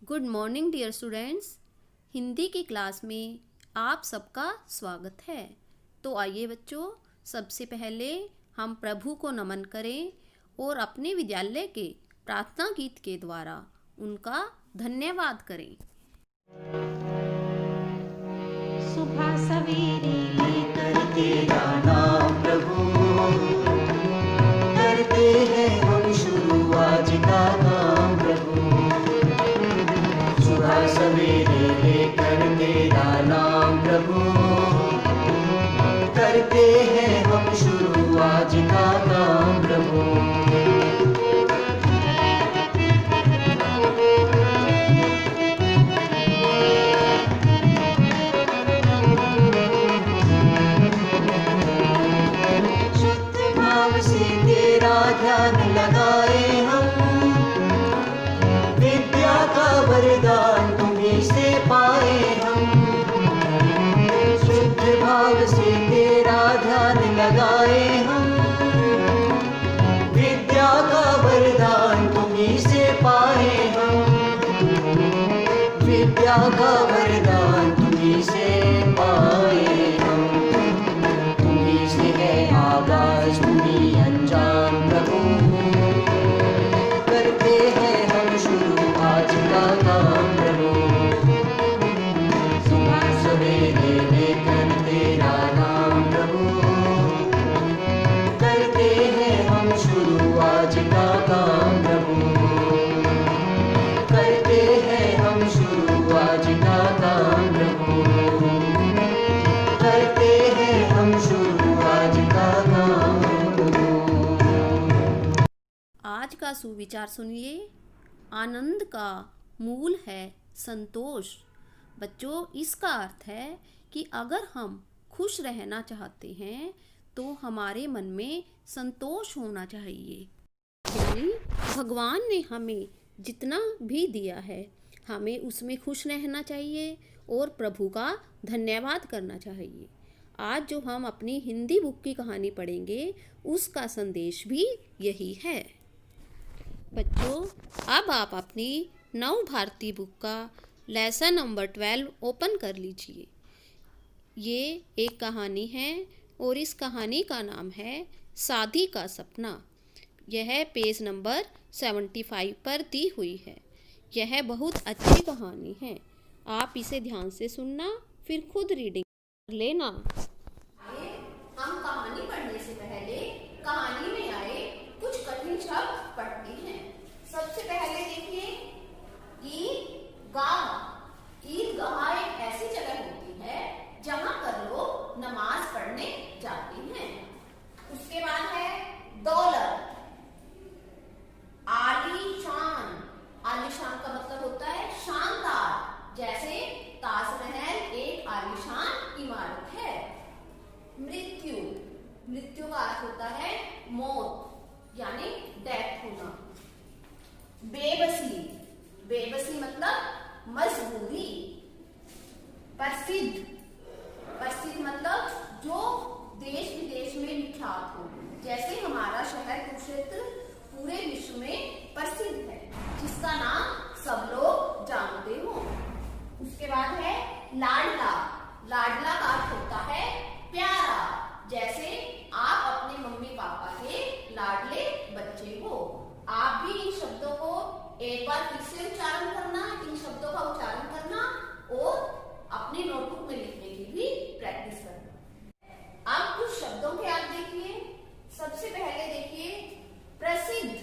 Good morning dear students. Hindi की class में आप सबका स्वागत है। तो आइए बच्चों, सबसे पहले हम प्रभु को नमन करें और अपने विद्यालय के प्रार्थना गीत के द्वारा उनका धन्यवाद करें। सुबह सवेरे लेकर तेरा नाम प्रभु, करते हैं हम शुरू आज का काम प्रभु। सुबह सवेरे लेकर तेरा नाम प्रभु, करते हैं हम शुरू आज का काम प्रभु। ध्यान लगाए हम, विद्या का वरदान तुम्हीं से पाए हम। शुद्ध भाव से तेरा ध्यान लगाए हम, विद्या का वरदान तुम्हीं से पाए हम। विद्या का वरदान तुम्हीं से पाए हम। तुम्हीं से है आगाज तुम्हीं अंजाम प्रभु, करते हैं हम शुरू आज का काम प्रभु। सुबह सवेरे लेकर तेरा नाम प्रभु, करते हैं हम शुरू आज का काम प्रभु। करते हैं हम शुरू आज का काम प्रभु। करते हैं हम शुरू आज का काम प्रभु। आज का सुविचार सुनिए। आनंद का मूल है संतोष। बच्चों, इसका अर्थ है कि अगर हम खुश रहना चाहते हैं तो हमारे मन में संतोष होना चाहिए। यानी भगवान ने हमें जितना भी दिया है हमें उसमें खुश रहना चाहिए और प्रभु का धन्यवाद करना चाहिए। आज जो हम अपनी हिंदी बुक की कहानी पढ़ेंगे उसका संदेश भी यही है। बच्चों, अब आप अपनी नव भारती बुक का लेसन नंबर 12 ओपन कर लीजिए। ये एक कहानी है और इस कहानी का नाम है शादी का सपना। यह पेज नंबर 75 पर दी हुई है। यह बहुत अच्छी कहानी है। आप इसे ध्यान से सुनना, फिर खुद रीडिंग कर लेना। हम कहानी पढ़ने से पहले कहानी में आए कुछ कठिन शब्द पढ़ते हैं। सबसे पहले देखिए, ईदगाह। ईदगाह एक ऐसी जगह होती है जहां पर लोग नमाज पढ़ने जाते हैं। उसके बाद है दौलत। आलीशान। आलीशान का मतलब होता है शानदार, जैसे ताजमहल एक आलीशान इमारत है। मृत्यु। मृत्यु का अर्थ होता है मौत, यानी डेथ होना। बेबसी। बेबसी मतलब मजबूरी। प्रसिद्ध। प्रसिद्ध मतलब जो देश विदेश में विख्यात हो, जैसे हमारा शहर कुरुक्षेत्र पूरे विश्व में प्रसिद्ध है, जिसका नाम सब लोग जानते हो। उसके बाद है लाडला। लाडला का अर्थ होता है प्यारा, जैसे आप अपने मम्मी पापा के लाडले बच्चे हो। आप भी इन शब्दों को एक बार फिर से उच्चारण करना, इन शब्दों का उच्चारण करना और अपनी नोटबुक में लिखने की भी प्रैक्टिस करना। अब कुछ शब्दों के आप देखिए। सबसे पहले देखिए प्रसिद्ध।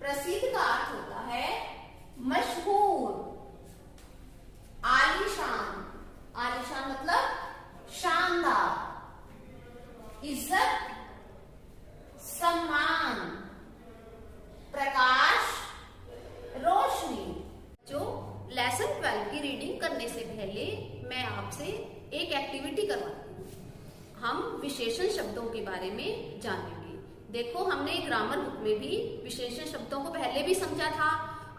प्रसिद्ध का अर्थ होता है मशहूर। आलीशान। आलीशान मतलब शानदार। इज्जत, सम्मान, प्रकाश, रोशनी। जो लेसन 12 की रीडिंग करने से पहले मैं आपसे एक एक्टिविटी करवाती हूँ। हम विशेषण शब्दों के बारे में जानेंगे। देखो, हमने ग्रामर बुक में भी विशेषण शब्दों को पहले भी समझा था।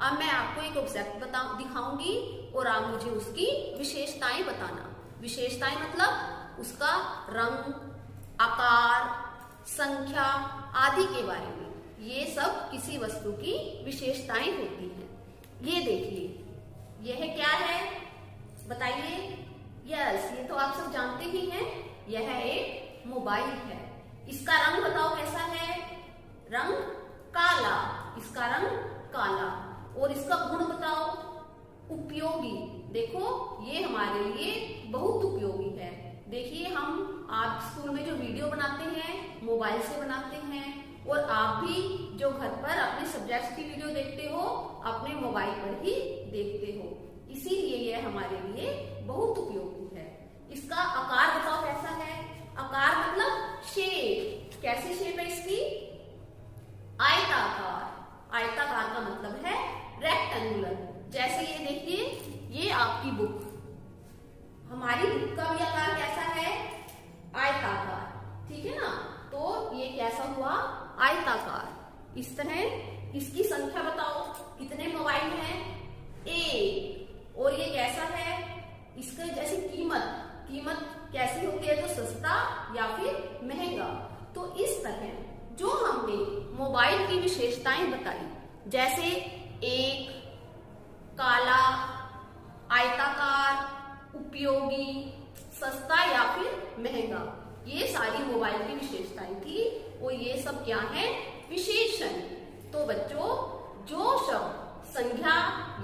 अब मैं आपको एक ऑब्जेक्ट दिखाऊंगी और आप मुझे उसकी विशेषताएं बताना। विशेषताएं मतलब उसका रंग, आकार, संख्या आदि के बारे में। ये सब किसी वस्तु की विशेषताएं होती हैं। ये देखिए, ही हैं, यह एक मोबाइल है। इसका रंग बताओ कैसा है? रंग काला, इसका रंग काला। और इसका गुण बताओ? उपयोगी। देखो ये हमारे लिए बहुत उपयोगी है। देखिए हम आप स्कूल में जो वीडियो बनाते हैं मोबाइल से बनाते हैं, और आप भी जो घर पर अपने सब्जेक्ट्स की वीडियो देखते हो अपने मोबाइल पर ही देखते हो, इसीलिए यह हमारे लिए बहुत उपयोगी है। इसका आकार बताओ कैसा है? आकार मतलब शेप। कैसी शेप है इसकी? आयताकार। आयताकार का मतलब है रेक्टेंगुलर। जैसे ये देखिए, ये आपकी बुक, हमारी बुक का भी आकार कैसा है? आयताकार, ठीक है ना। तो ये कैसा हुआ? आयताकार। इस तरह इसकी संख्या बताओ, कितने मोबाइल हैं? एक। और ये कैसा है? इसके जैसे कीमत कैसी होती है? तो सस्ता या फिर महंगा। तो इस तरह जो हमने मोबाइल की विशेषताएं बताई, जैसे एक, काला, आयताकार, उपयोगी, सस्ता या फिर महंगा, ये सारी मोबाइल की विशेषताएं थी। और ये सब क्या है? विशेषण। तो बच्चों, जो शब्द संज्ञा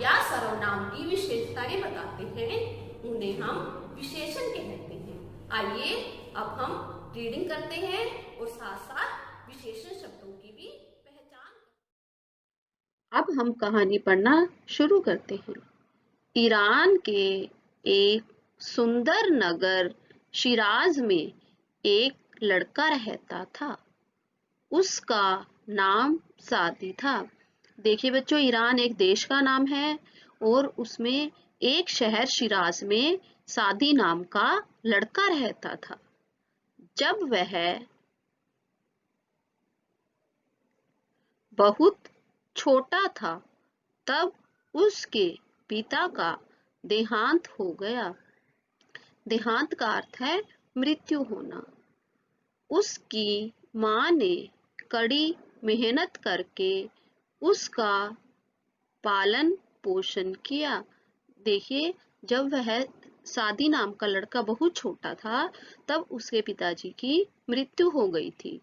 या सर्वनाम की विशेषताएं बताते हैं उन्हें हम विशेषण कहते हैं। आइए अब हम रीडिंग करते हैं और साथ साथ विशेषण शब्दों की भी पहचान। अब हम कहानी पढ़ना शुरू करते हैं। ईरान के एक सुंदर नगर शिराज में एक लड़का रहता था। उसका नाम सादी था। देखिए बच्चों, ईरान एक देश का नाम है और उसमें एक शहर शिराज में सादी नाम का लड़का रहता था। जब वह बहुत छोटा था तब उसके पिता का देहांत हो गया। देहांत का अर्थ है मृत्यु होना। उसकी माँ ने कड़ी मेहनत करके उसका पालन पोषण किया। देखिए, जब वह सादी नाम का लड़का बहुत छोटा था तब उसके पिताजी की मृत्यु हो गई थी।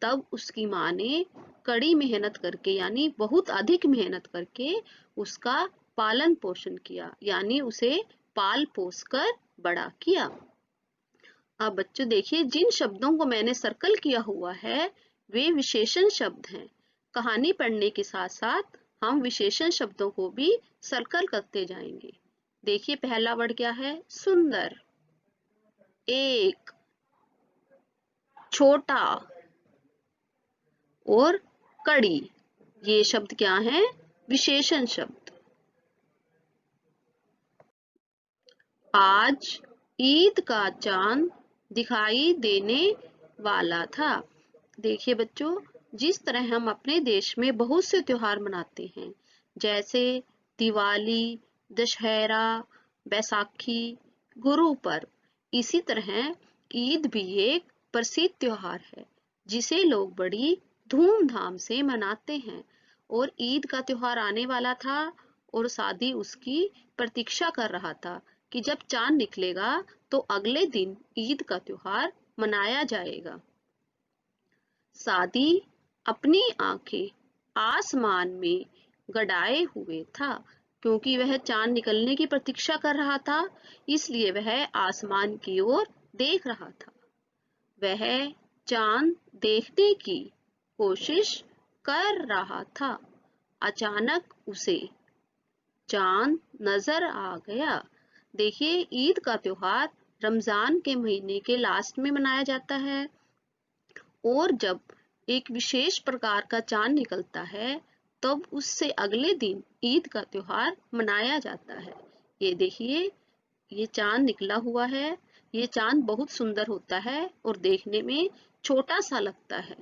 तब उसकी माँ ने कड़ी मेहनत करके यानी बहुत अधिक मेहनत करके उसका पालन पोषण किया, यानी उसे पाल पोस कर बड़ा किया। अब बच्चों देखिए, जिन शब्दों को मैंने सर्कल किया हुआ है वे विशेषण शब्द हैं। कहानी पढ़ने के साथ साथ हम विशेषण शब्दों को भी सर्कल करते जाएंगे। देखिए पहला वर्ड क्या है? सुंदर, एक, छोटा और कड़ी। ये शब्द क्या हैं? विशेषण शब्द। आज ईद का चांद दिखाई देने वाला था। देखिए बच्चों, जिस तरह हम अपने देश में बहुत से त्योहार मनाते हैं, जैसे दिवाली, दशहरा, बैसाखी, गुरु पर्व, इसी तरह ईद भी एक प्रसिद्ध त्योहार है जिसे लोग बड़ी धूमधाम से मनाते हैं। और ईद का त्योहार आने वाला था और सादी उसकी प्रतीक्षा कर रहा था कि जब चांद निकलेगा तो अगले दिन ईद का त्योहार मनाया जाएगा। सादी अपनी आंखें आसमान में गड़ाए हुए था, क्योंकि वह चांद निकलने की प्रतीक्षा कर रहा था, इसलिए वह आसमान की ओर देख रहा था। वह चांद देखने की कोशिश कर रहा था। अचानक उसे चांद नजर आ गया। देखिए, ईद का त्योहार रमजान के महीने के लास्ट में मनाया जाता है और जब एक विशेष प्रकार का चांद निकलता है तब उससे अगले दिन ईद का त्योहार मनाया जाता है। ये देखिए, ये चांद निकला हुआ है। ये चांद बहुत सुंदर होता है और देखने में छोटा सा लगता है।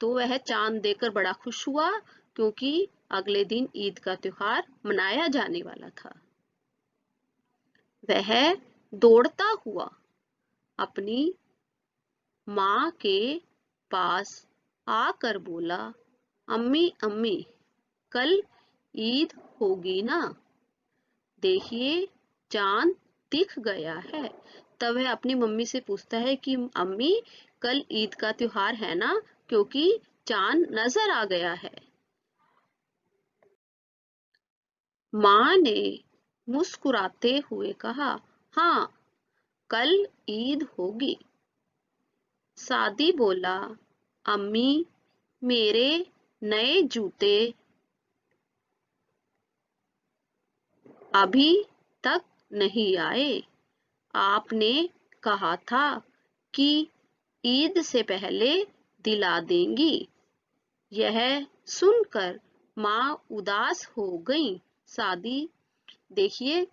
तो वह चांद देखकर बड़ा खुश हुआ क्योंकि अगले दिन ईद का त्योहार मनाया जाने वाला था। वह दौड़ता हुआ अपनी माँ के पास आकर बोला, अम्मी अम्मी, कल ईद होगी ना? देखिए, चांद दिख गया है। तब वह अपनी मम्मी से पूछता है कि अम्मी, कल ईद का त्योहार है ना, क्योंकि चांद नजर आ गया है। माँ ने मुस्कुराते हुए कहा, हाँ, कल ईद होगी। सादी बोला, अम्मी, मेरे नए जूते अभी तक नहीं आए। आपने कहा था कि ईद से पहले दिला देंगी। यह सुनकर माँ उदास हो गई। सादी, देखिए,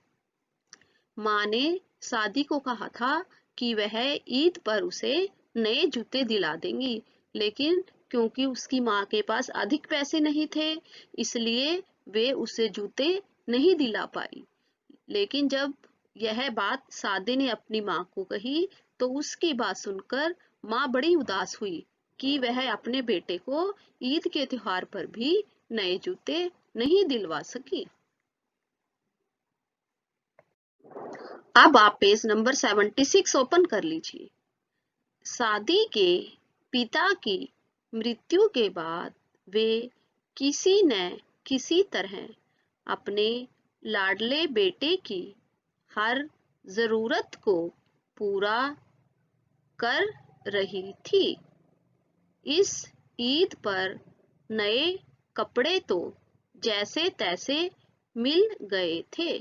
माँ ने सादी को कहा था कि वह ईद पर उसे नए जूते दिला देंगी, लेकिन क्योंकि उसकी माँ के पास अधिक पैसे नहीं थे, इसलिए वे उसे जूते नहीं दिला पाई। लेकिन जब यह बात सादी ने अपनी माँ को कही, तो उसकी बात सुनकर माँ बड़ी उदास हुई कि वह अपने बेटे को ईद के त्योहार पर भी नए जूते नहीं दिलवा सकी। अब आप पेज नंबर 76 ओपन कर लीजिए। सादी के पिता की मृत्यु के बाद वे किसी न किसी तरह अपने लाडले बेटे की हर जरूरत को पूरा कर रही थी। इस ईद पर नए कपड़े तो जैसे तैसे मिल गए थे,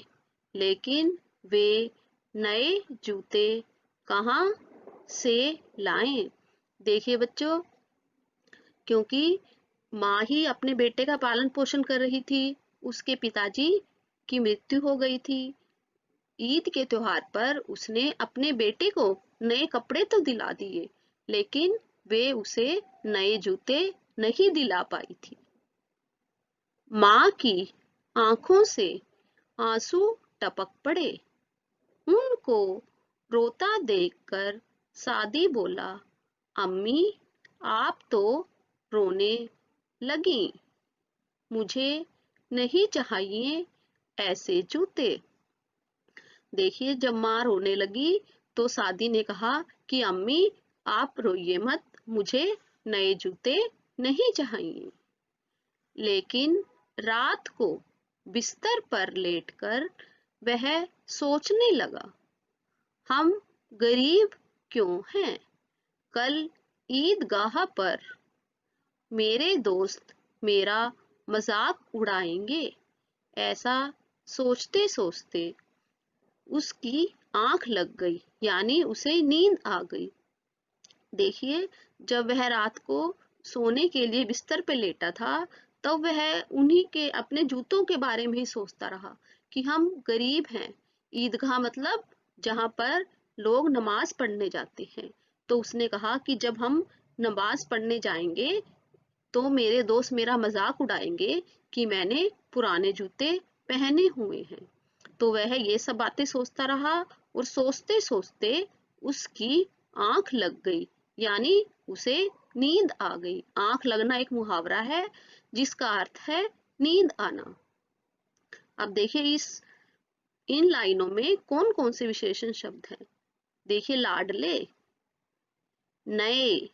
लेकिन वे नए जूते कहाँ से लाएं? देखिए बच्चों, क्योंकि माँ ही अपने बेटे का पालन पोषण कर रही थी, उसके पिताजी की मृत्यु हो गई थी। ईद के त्योहार पर उसने अपने बेटे को नए कपड़े तो दिला दिए, लेकिन वे उसे नए जूते नहीं दिला पाई थी। माँ की आंखों से आंसू टपक पड़े। उनको रोता देखकर सादी बोला, अम्मी, आप तो रोने लगी। मुझे नहीं चाहिए ऐसे जूते। देखिए, जब माँ रोने लगी तो सादी ने कहा कि अम्मी, आप रोइए मत, मुझे नए जूते नहीं चाहिए। लेकिन रात को बिस्तर पर लेटकर वह सोचने लगा, हम गरीब क्यों हैं? कल ईदगाह पर मेरे दोस्त मेरा मजाक उड़ाएंगे। ऐसा सोचते सोचते उसकी आंख लग गई, यानी उसे नींद आ गई। देखिए, जब वह रात को सोने के लिए बिस्तर पे लेटा था, तब वह उन्हीं के अपने जूतों के बारे में ही सोचता रहा कि हम गरीब हैं। ईदगाह मतलब जहां पर लोग नमाज पढ़ने जाते हैं। तो उसने कहा कि जब हम नमाज पढ़ने जाएंगे तो मेरे दोस्त मेरा मजाक उड़ाएंगे कि मैंने पुराने जूते पहने हुए हैं। तो वह ये सब बातें सोचता रहा और सोचते सोचते उसकी आंख लग गई, यानी उसे नींद आ गई। आंख लगना एक मुहावरा है जिसका अर्थ है नींद आना। अब देखिए, इन लाइनों में कौन कौन से विशेषण शब्द हैं? देखिए, लाडले, नए।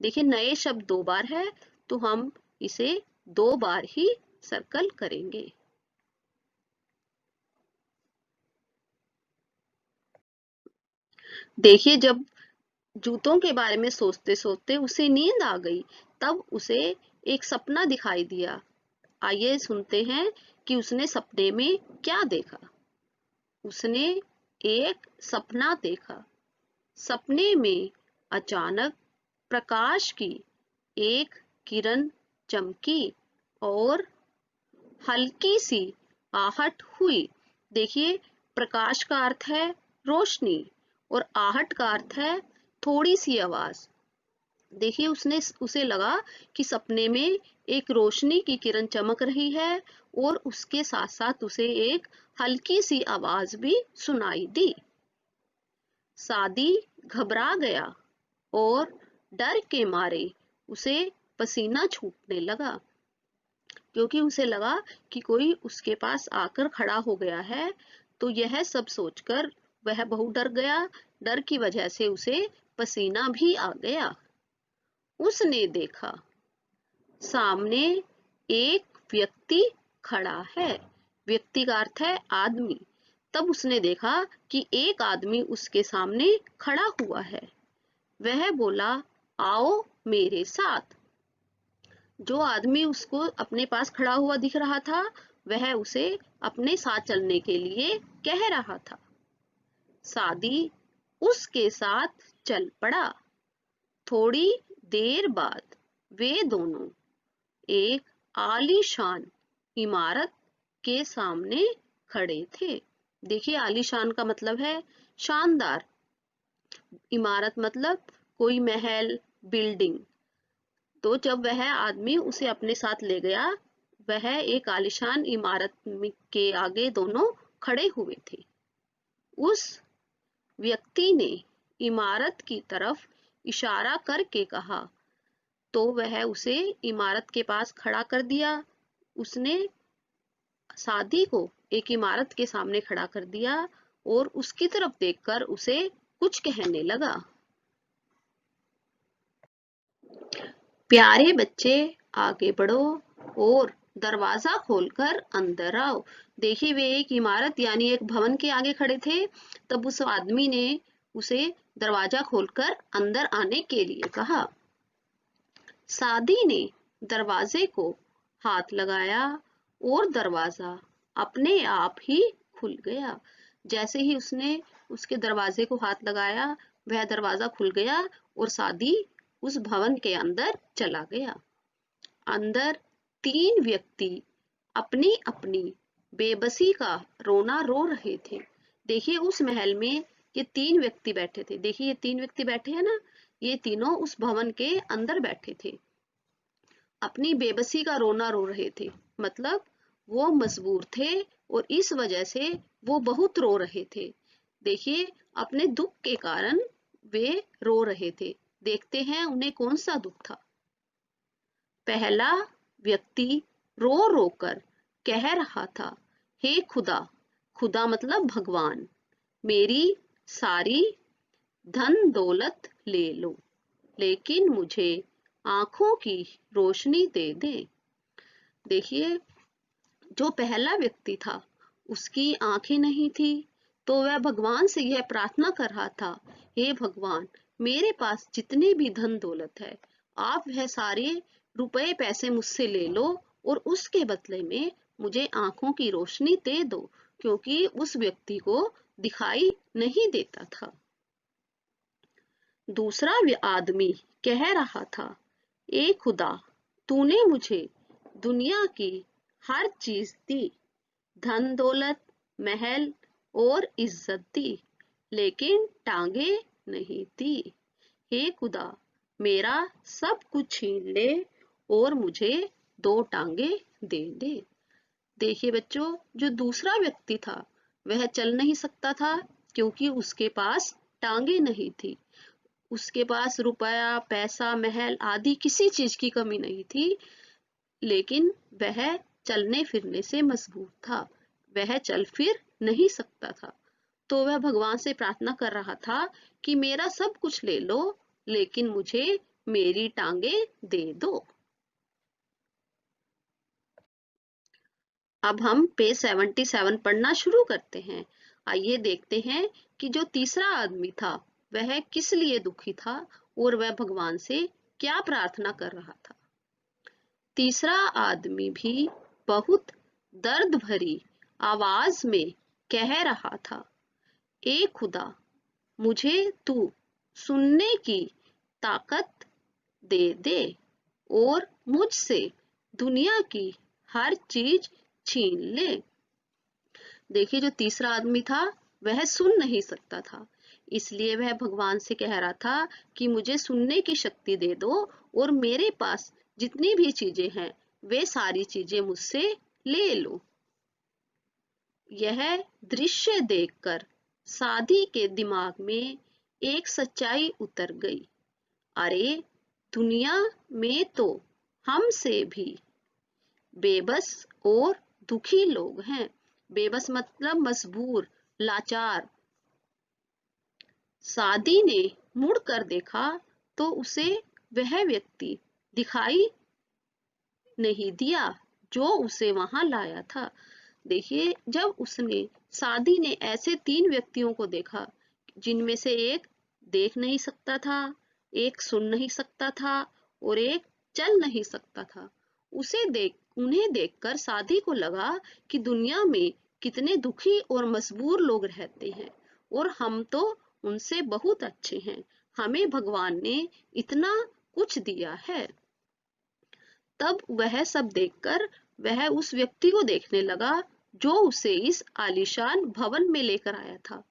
देखिए, नए शब्द 2 बार है, तो हम इसे 2 बार ही सर्कल करेंगे। देखिए, जब जूतों के बारे में सोचते सोचते उसे नींद आ गई, तब उसे एक सपना दिखाई दिया। आइए सुनते हैं कि उसने सपने में क्या देखा। उसने एक सपना देखा। सपने में अचानक प्रकाश की एक किरण चमकी और हल्की सी आहट हुई। देखिए, प्रकाश का अर्थ है रोशनी और आहट का अर्थ है थोड़ी सी आवाज। देखिए, उसे लगा कि सपने में एक रोशनी की किरण चमक रही है और उसके साथ साथ उसे एक हल्की सी आवाज भी सुनाई दी। सादी घबरा गया और डर के मारे उसे पसीना छूटने लगा, क्योंकि उसे लगा कि कोई उसके पास आकर खड़ा हो गया है। तो यह सब सोचकर वह बहुत डर गया। डर की वजह से उसे पसीना भी आ गया। उसने देखा सामने एक व्यक्ति खड़ा है। व्यक्ति का अर्थ है आदमी। तब उसने देखा कि एक आदमी उसके सामने खड़ा हुआ है। वह बोला, आओ मेरे साथ। जो आदमी उसको अपने पास खड़ा हुआ दिख रहा था, वह उसे अपने साथ चलने के लिए कह रहा था। सादी उसके साथ चल पड़ा। थोड़ी देर बाद वे दोनों एक आलीशान इमारत के सामने खड़े थे। देखिए, आलीशान का मतलब है शानदार, इमारत मतलब कोई महल, बिल्डिंग। तो जब वह आदमी उसे अपने साथ ले गया, वह एक आलीशान इमारत के आगे दोनों खड़े हुए थे। उस व्यक्ति ने इमारत की तरफ इशारा करके कहा, तो वह उसे इमारत के पास खड़ा कर दिया। उसने सादी को एक इमारत के सामने खड़ा कर दिया और उसकी तरफ देखकर उसे कुछ कहने लगा। प्यारे बच्चे, आगे बढ़ो और दरवाजा खोलकर अंदर आओ। देखिए, वे एक इमारत यानी एक भवन के आगे खड़े थे। तब उस आदमी ने उसे दरवाजा खोलकर अंदर आने के लिए कहा। सादी ने दरवाजे को हाथ लगाया और दरवाजा अपने आप ही खुल गया। जैसे ही उसने उसके दरवाजे को हाथ लगाया, वह दरवाजा खुल गया और सादी उस भवन के अंदर चला गया। अंदर 3 व्यक्ति अपनी अपनी बेबसी का रोना रो रहे थे। देखिए, उस महल में ये 3 व्यक्ति बैठे थे। देखिए, ये 3 व्यक्ति बैठे हैं ना, ये तीनों उस भवन के अंदर बैठे थे। अपनी बेबसी का रोना रो रहे थे, मतलब वो मजबूर थे और इस वजह से वो बहुत रो रहे थे। देखिए, अपने दुख के कारण वे रो रहे थे। देखते हैं उन्हें कौन सा दुख था। पहला व्यक्ति रो रो कर कह रहा था, हे खुदा, खुदा मतलब भगवान, मेरी सारी धन दौलत ले लो, लेकिन मुझे आंखों की रोशनी दे दे। देखिए, जो पहला व्यक्ति था, उसकी आंखें नहीं थी, तो वह भगवान से यह प्रार्थना कर रहा था, हे भगवान, मेरे पास जितने भी धन दौलत है, आप वह सारे रुपए पैसे मुझसे ले लो और उसके बदले में मुझे आंखों की रोशनी दे दो, क्योंकि उस व्यक्ति को दिखाई नहीं देता था। दूसरा आदमी कह रहा था, ए खुदा, तूने मुझे दुनिया की हर चीज दी, धन दौलत, महल और इज्जत दी, लेकिन टांगे नहीं दी। हे खुदा, मेरा सब कुछ छीन ले और मुझे 2 टांगे दे दे। देखिए बच्चों, जो दूसरा व्यक्ति था, वह चल नहीं सकता था क्योंकि उसके पास टांगे नहीं थी। उसके पास रुपया, पैसा, महल आदि किसी चीज की कमी नहीं थी, लेकिन वह चलने फिरने से मजबूर था। वह चल फिर नहीं सकता था। तो वह भगवान से प्रार्थना कर रहा था कि मेरा सब कुछ ले लो, लेकिन मुझे मेरी टांगे दे दो। अब हम पेज 77 पढ़ना शुरू करते हैं। आइए देखते हैं कि जो तीसरा आदमी था, वह किस लिए दुखी था और वह भगवान से क्या प्रार्थना कर रहा था। तीसरा आदमी भी बहुत दर्द भरी आवाज में कह रहा था, ए खुदा, मुझे तू सुनने की ताकत दे दे और मुझसे दुनिया की हर चीज छीन ले। देखिए, जो तीसरा आदमी था, वह सुन नहीं सकता था, इसलिए वह भगवान से कह रहा था कि मुझे सुनने की शक्ति दे दो और मेरे पास जितनी भी चीजें हैं, वे सारी चीजें मुझसे ले लो। यह दृश्य देखकर सादी के दिमाग में एक सच्चाई उतर गई। अरे, दुनिया में तो हमसे भी बेबस और दुखी लोग हैं। बेबस मतलब मजबूर, लाचार, सादी ने मुड़कर देखा तो उसे वह व्यक्ति दिखाई नहीं दिया जो उसे वहां लाया था। देखिए, जब उसने सादी ने ऐसे 3 व्यक्तियों को देखा जिनमें से एक देख नहीं सकता था, एक सुन नहीं सकता था और एक चल नहीं सकता था, उन्हें देखकर सादी को लगा कि दुनिया में कितने दुखी और मजबूर लोग रहते हैं और हम तो उनसे बहुत अच्छे हैं, हमें भगवान ने इतना कुछ दिया है। तब वह सब देखकर वह उस व्यक्ति को देखने लगा जो उसे इस आलीशान भवन में लेकर आया था,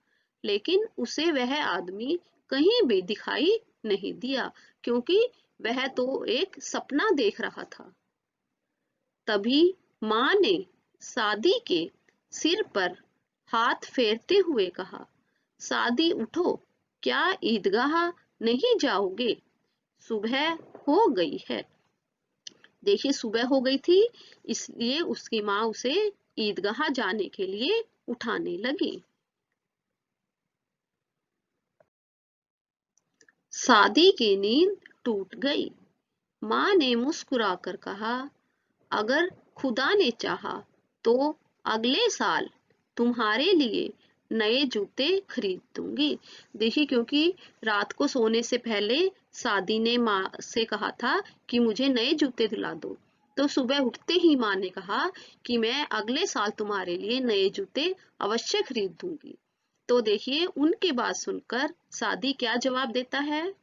लेकिन उसे वह आदमी कहीं भी दिखाई नहीं दिया क्योंकि वह तो एक सपना देख रहा था। तभी माँ ने सादी के सिर पर हाथ फेरते हुए कहा, सादी उठो, क्या ईदगाह नहीं जाओगे? सुबह हो गई है। देखिए, सुबह हो गई थी, इसलिए उसकी माँ उसे ईदगाह जाने के लिए उठाने लगी। सादी की नींद टूट गई। माँ ने मुस्कुराकर कहा, अगर खुदा ने चाहा तो अगले साल तुम्हारे लिए नए जूते खरीद दूंगी। देखिए, क्योंकि रात को सोने से पहले सादी ने माँ से कहा था कि मुझे नए जूते दिला दो, तो सुबह उठते ही माँ ने कहा कि मैं अगले साल तुम्हारे लिए नए जूते अवश्य खरीद दूंगी। तो देखिए, उनकी बात सुनकर सादी क्या जवाब देता है,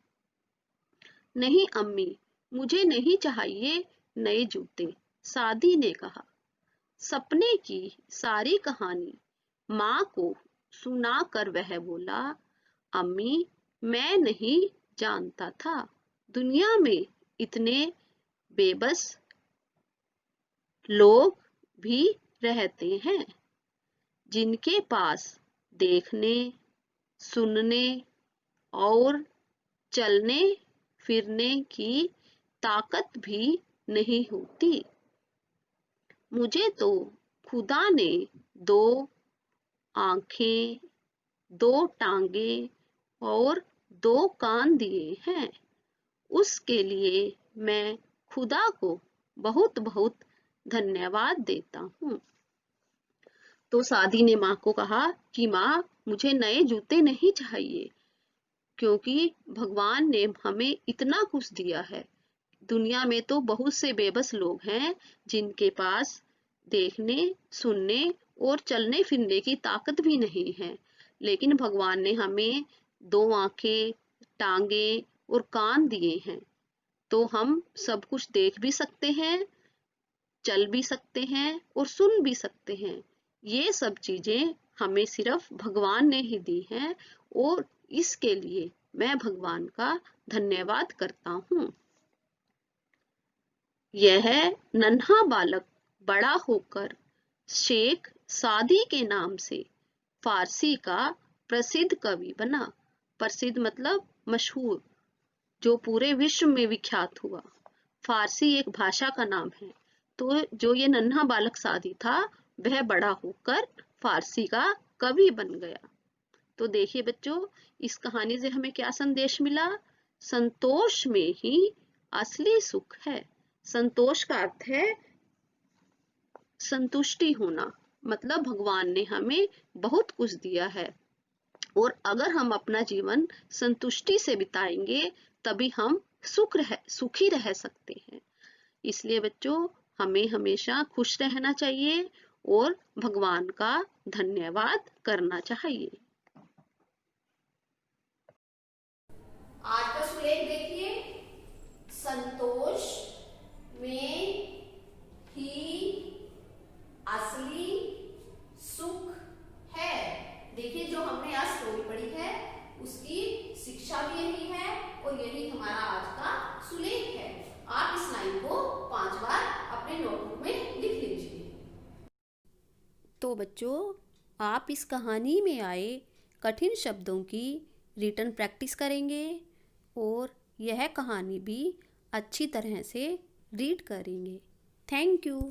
नहीं अम्मी, मुझे नहीं चाहिए नए जूते। सादी ने कहा। सपने की सारी कहानी माँ को सुनाकर वह बोला, अम्मी, मैं नहीं जानता था दुनिया में इतने बेबस लोग भी रहते हैं जिनके पास देखने, सुनने और चलने फिरने की ताकत भी नहीं होती। मुझे तो खुदा ने 2 आंखें, 2 टांगे और 2 कान दिए हैं। उसके लिए मैं खुदा को बहुत बहुत धन्यवाद देता हूँ। तो सादी ने माँ को कहा कि माँ, मुझे नए जूते नहीं चाहिए क्योंकि भगवान ने हमें इतना कुछ दिया है। दुनिया में तो बहुत से बेबस लोग हैं जिनके पास देखने, सुनने और चलने फिरने की ताकत भी नहीं है, लेकिन भगवान ने हमें 2 आंखें, टांगे और कान दिए हैं, तो हम सब कुछ देख भी सकते हैं, चल भी सकते हैं और सुन भी सकते हैं। ये सब चीजें हमें सिर्फ भगवान ने ही दी हैं और इसके लिए मैं भगवान का धन्यवाद करता हूँ। यह नन्हा बालक बड़ा होकर शेख सादी के नाम से फारसी का प्रसिद्ध कवि बना। प्रसिद्ध मतलब मशहूर, जो पूरे विश्व में विख्यात हुआ। फारसी एक भाषा का नाम है। तो जो ये नन्हा बालक सादी था, वह बड़ा होकर फारसी का कवि बन गया। तो देखिए बच्चों, इस कहानी से हमें क्या संदेश मिला? संतोष में ही असली सुख है। संतोष का अर्थ है संतुष्टि होना, मतलब भगवान ने हमें बहुत कुछ दिया है और अगर हम अपना जीवन संतुष्टि से बिताएंगे तभी हम सुखी रह सकते हैं। इसलिए बच्चों, हमें हमेशा खुश रहना चाहिए और भगवान का धन्यवाद करना चाहिए। आज का सुलेख देखिए, संतोष में ही असली सुख है। देखिए, जो हमने आज स्टोरी पढ़ी है उसकी शिक्षा भी यही है और यही हमारा आज का सुलेख है। आप इस लाइन को 5 बार अपने नोटबुक में लिख लीजिए। तो बच्चों, आप इस कहानी में आए कठिन शब्दों की रिटन प्रैक्टिस करेंगे और यह कहानी भी अच्छी तरह से रीड करेंगे। Thank you.